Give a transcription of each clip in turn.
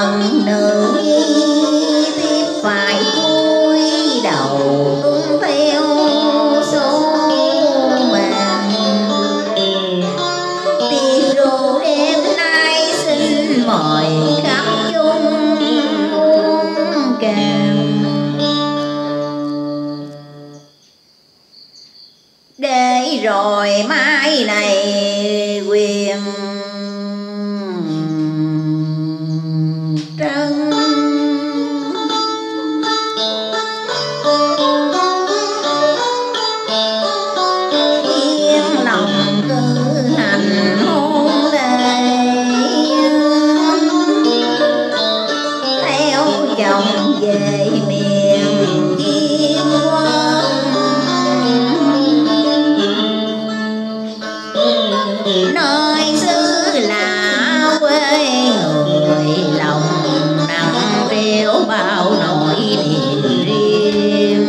phần nữ nhi tiếp phải cúi đầu tuân theo số mệnh. Tiệc rượu đêm nay xin mời khắp chung uống cạn, để rồi mai này quyền trân. Yên lòng cử hành hôn lễ, theo chồng về miền Diên Quân, nơi xứ lạ quê người, lòng nặng treo bao nỗi niềm riêng.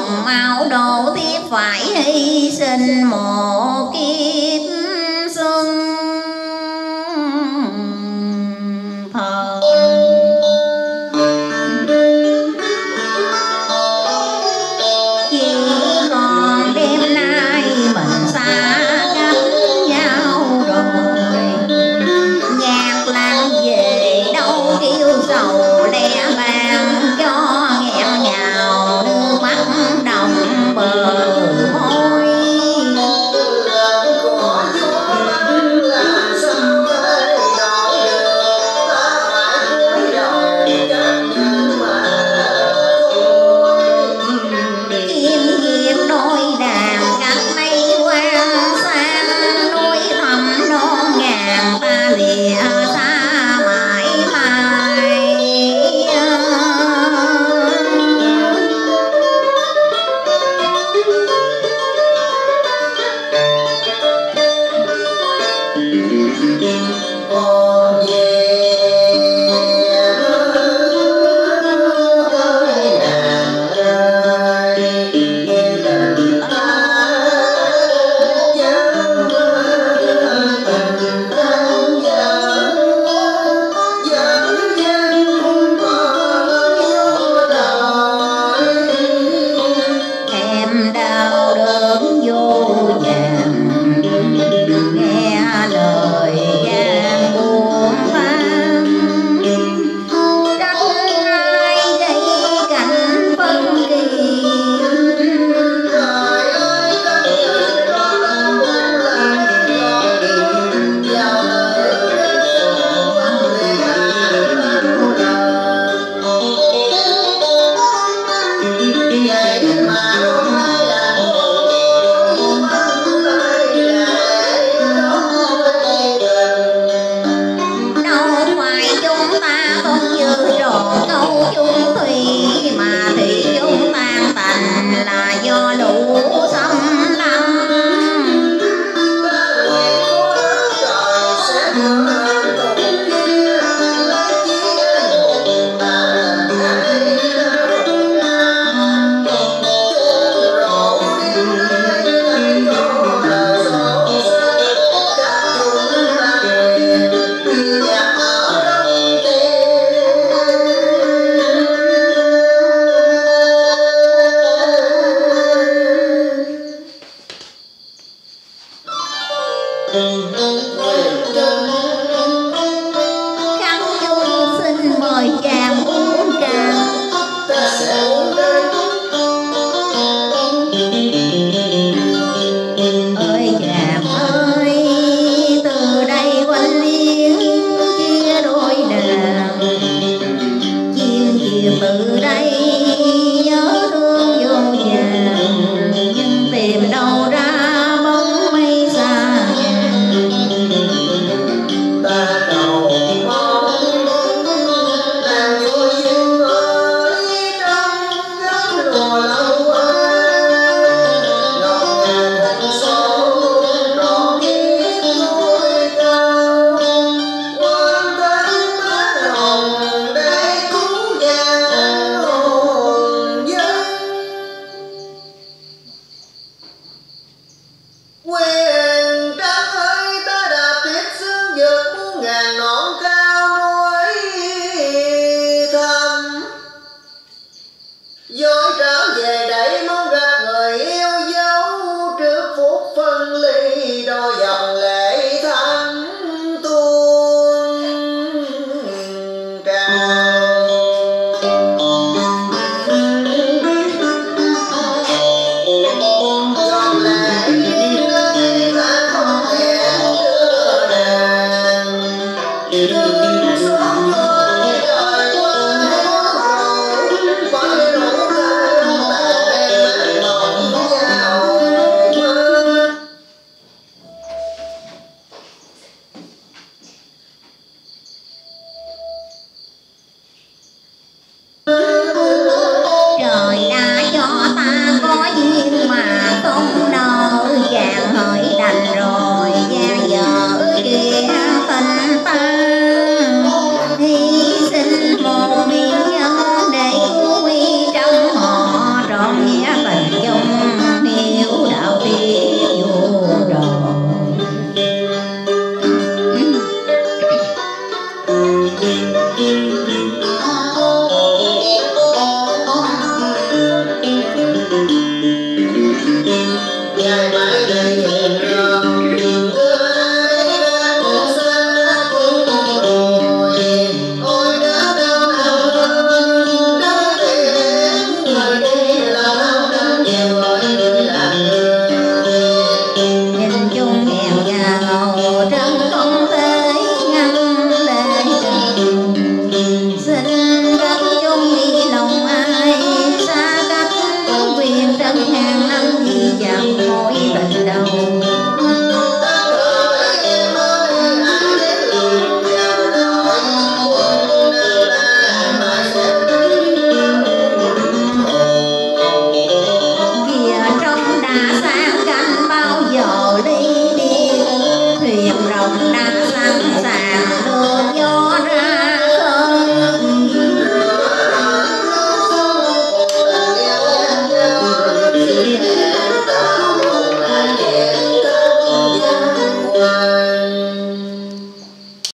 lòng mau độ thì phải hy sinh một kiếp xuân thờ. Chỉ còn đêm nay mình xa cách nhau rồi, nhạc lan về đâu kêu sầu lẻ bàn cho nghẹn ngào nước mắt đồng bờ môi. Kim diệt đôi đàn cách mây quan sang núi thầm non ngàn ta lìa xa mãi mãi. Em đau đớn vô vàn nghe lời gian buồn vang, trách ai gây cảnh phân kỳ. Đâu phải chúng ta không như tròn câu chung thủy, mà thì chúng tan tành là do lũ xâm